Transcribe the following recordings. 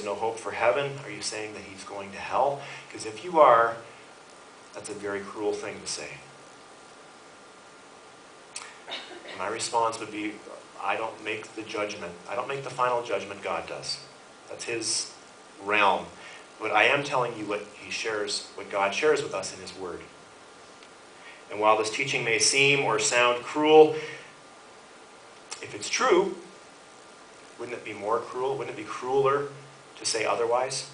has no hope for heaven? Are you saying that he's going to hell? Because if you are, that's a very cruel thing to say. My response would be, I don't make the judgment. I don't make the final judgment, God does. That's his realm. But I am telling you what he shares, what God shares with us in his word. And while this teaching may seem or sound cruel, if it's true, wouldn't it be more cruel? Wouldn't it be crueler to say otherwise?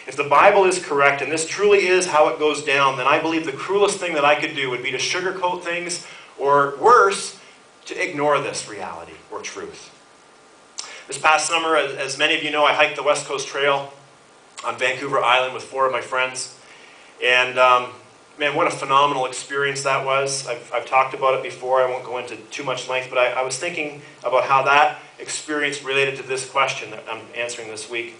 If the Bible is correct, and this truly is how it goes down, then I believe the cruelest thing that I could do would be to sugarcoat things, or worse, to ignore this reality or truth. This past summer, as many of you know, I hiked the West Coast Trail on Vancouver Island with 4 of my friends. And man, what a phenomenal experience that was. I've talked about it before. I won't go into too much length, but I was thinking about how that experience related to this question that I'm answering this week.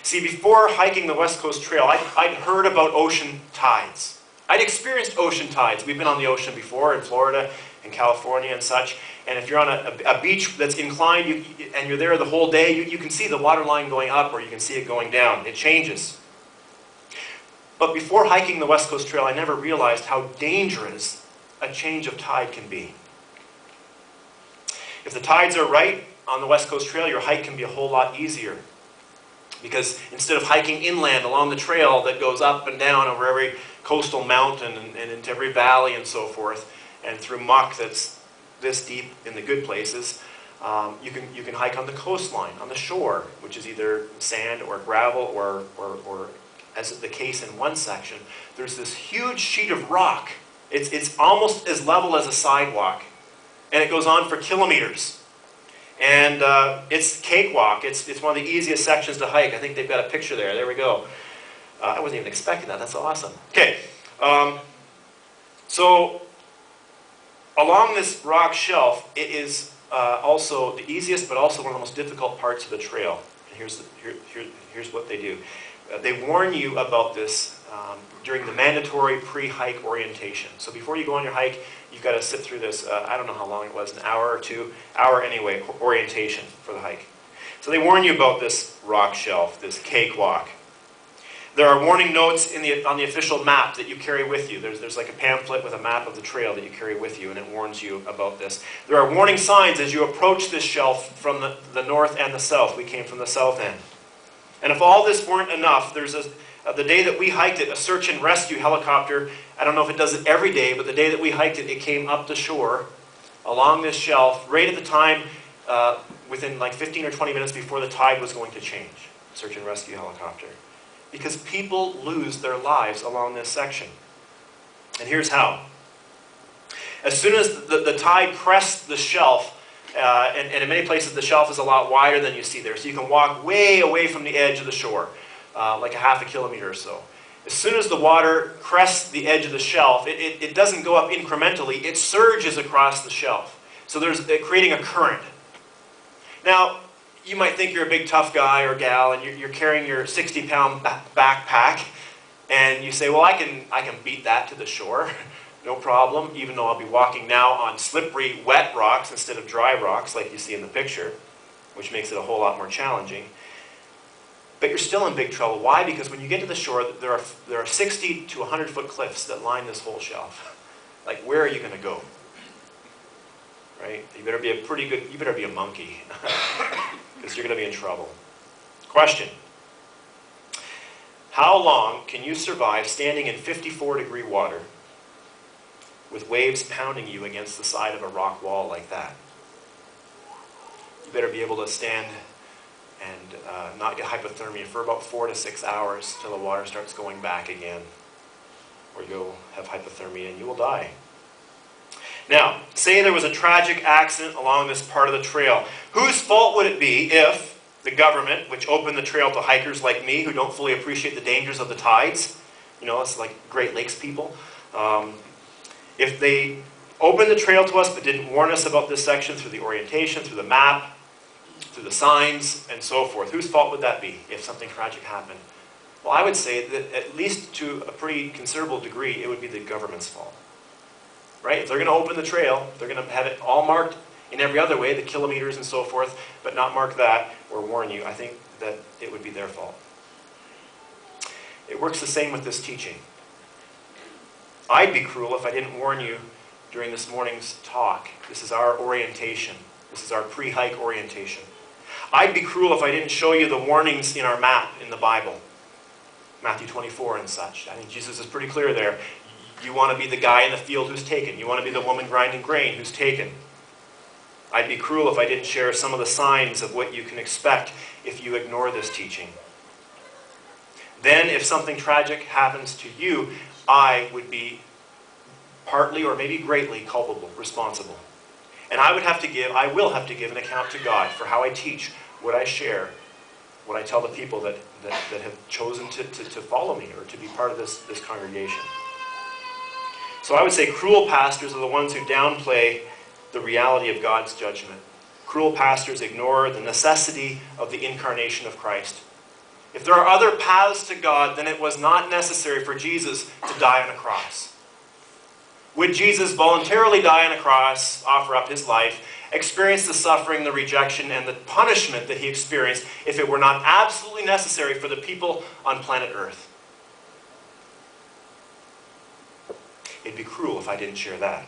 See, before hiking the West Coast Trail, I'd heard about ocean tides. I'd experienced ocean tides. We've been on the ocean before in Florida and California and such. And if you're on a beach that's inclined and you're there the whole day, you can see the water line going up or you can see it going down. It changes. But before hiking the West Coast Trail, I never realized how dangerous a change of tide can be. If the tides are right on the West Coast Trail, your hike can be a whole lot easier. Because instead of hiking inland along the trail that goes up and down over every coastal mountain and into every valley and so forth, and through muck that's this deep in the good places, you can hike on the coastline, on the shore, which is either sand or gravel or as the case in one section, there's this huge sheet of rock. It's almost as level as a sidewalk, and it goes on for kilometers. And it's cakewalk. It's one of the easiest sections to hike. I think they've got a picture there. There we go. I wasn't even expecting that. That's awesome. Okay. So along this rock shelf, it is also the easiest, but also one of the most difficult parts of the trail. And here's what they do. They warn you about this during the mandatory pre-hike orientation. So before you go on your hike, you've got to sit through this, I don't know how long it was, an hour or 2, hour anyway, orientation for the hike. So they warn you about this rock shelf, this cakewalk. There are warning notes on the official map that you carry with you. There's like a pamphlet with a map of the trail that you carry with you, and it warns you about this. There are warning signs as you approach this shelf from the north and the south. We came from the south end. And if all this weren't enough, there's the day that we hiked it, a search and rescue helicopter, I don't know if it does it every day, but the day that we hiked it, it came up the shore along this shelf right at the time, within like 15 or 20 minutes before the tide was going to change. Search and rescue helicopter. Because people lose their lives along this section. And here's how. As soon as the tide crests the shelf, and in many places the shelf is a lot wider than you see there, so you can walk way away from the edge of the shore, like a half a kilometer or so. As soon as the water crests the edge of the shelf, it doesn't go up incrementally, it surges across the shelf. So there's creating a current. Now, you might think you're a big tough guy or gal and you're carrying your 60-pound backpack and you say, well, I can beat that to the shore. No problem, even though I'll be walking now on slippery, wet rocks instead of dry rocks like you see in the picture, which makes it a whole lot more challenging. But you're still in big trouble. Why? Because when you get to the shore, there are 60 to 100-foot cliffs that line this whole shelf. Like, where are you going to go? Right? You better be a monkey, because you're going to be in trouble. Question. How long can you survive standing in 54-degree water with waves pounding you against the side of a rock wall like that? You better be able to stand and not get hypothermia for about 4 to 6 hours till the water starts going back again, or you'll have hypothermia and you will die. Now, say there was a tragic accident along this part of the trail. Whose fault would it be if the government, which opened the trail to hikers like me who don't fully appreciate the dangers of the tides, you know, it's like Great Lakes people, if they opened the trail to us but didn't warn us about this section through the orientation, through the map, through the signs, and so forth, whose fault would that be if something tragic happened? Well, I would say that at least to a pretty considerable degree, it would be the government's fault. Right? If they're going to open the trail, they're going to have it all marked in every other way, the kilometers and so forth, but not mark that or warn you. I think that it would be their fault. It works the same with this teaching. I'd be cruel if I didn't warn you during this morning's talk. This is our orientation. This is our pre-hike orientation. I'd be cruel if I didn't show you the warnings in our map in the Bible. Matthew 24 and such. I think Jesus is pretty clear there. You want to be the guy in the field who's taken. You want to be the woman grinding grain who's taken. I'd be cruel if I didn't share some of the signs of what you can expect if you ignore this teaching. Then, if something tragic happens to you, I would be partly or maybe greatly culpable, responsible. And I will have to give an account to God for how I teach, what I share, what I tell the people that have chosen to follow me or to be part of this congregation. So I would say cruel pastors are the ones who downplay the reality of God's judgment. Cruel pastors ignore the necessity of the incarnation of Christ. If there are other paths to God, then it was not necessary for Jesus to die on a cross. Would Jesus voluntarily die on a cross, offer up his life, experience the suffering, the rejection, and the punishment that he experienced if it were not absolutely necessary for the people on planet Earth? It'd be cruel if I didn't share that.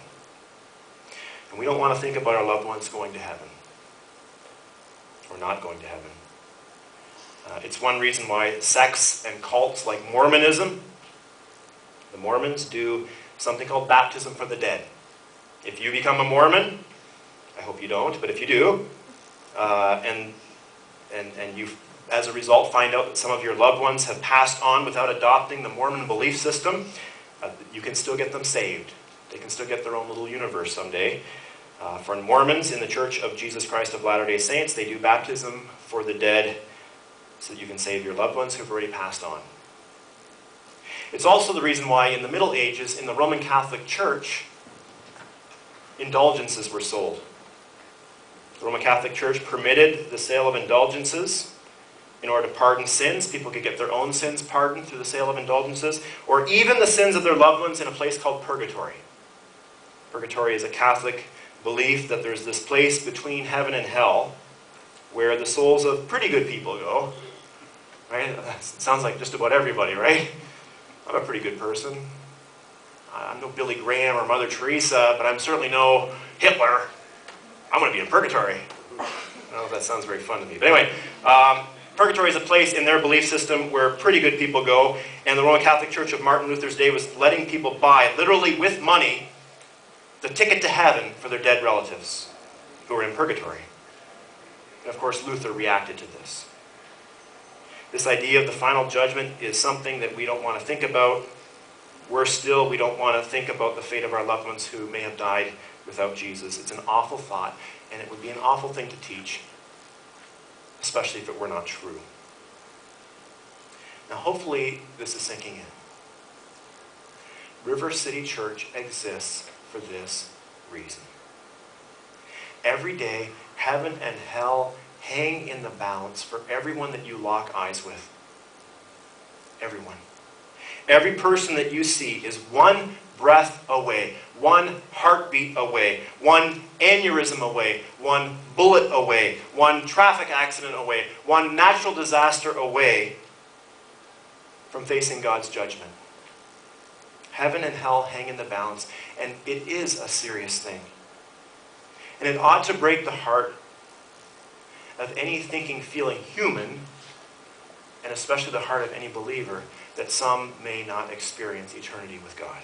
And we don't want to think about our loved ones going to heaven or not going to heaven. It's one reason why sects and cults like Mormonism, the Mormons do something called baptism for the dead. If you become a Mormon, I hope you don't, but if you do, and you, as a result, find out that some of your loved ones have passed on without adopting the Mormon belief system, you can still get them saved. They can still get their own little universe someday. For Mormons in the Church of Jesus Christ of Latter-day Saints, they do baptism for the dead so that you can save your loved ones who've already passed on. It's also the reason why in the Middle Ages, in the Roman Catholic Church, indulgences were sold. The Roman Catholic Church permitted the sale of indulgences in order to pardon sins. People could get their own sins pardoned through the sale of indulgences, or even the sins of their loved ones in a place called purgatory. Purgatory is a Catholic belief that there's this place between heaven and hell where the souls of pretty good people go. Right? It sounds like just about everybody, right? I'm a pretty good person. I'm no Billy Graham or Mother Teresa, but I'm certainly no Hitler. I'm going to be in purgatory. I don't know if that sounds very fun to me. But anyway, purgatory is a place in their belief system where pretty good people go, and the Roman Catholic Church of Martin Luther's day was letting people buy, literally with money, the ticket to heaven for their dead relatives who were in purgatory. And of course, Luther reacted to this. This idea of the final judgment is something that we don't want to think about. Worse still, we don't want to think about the fate of our loved ones who may have died without Jesus. It's an awful thought, and it would be an awful thing to teach, especially if it were not true. Now, hopefully, this is sinking in. River City Church exists for this reason. Every day, heaven and hell hang in the balance for everyone that you lock eyes with. Everyone. Every person that you see is one breath away, one heartbeat away, one aneurysm away, one bullet away, one traffic accident away, one natural disaster away from facing God's judgment. Heaven and hell hang in the balance, and it is a serious thing. And it ought to break the heart of any thinking, feeling human, and especially the heart of any believer, that some may not experience eternity with God.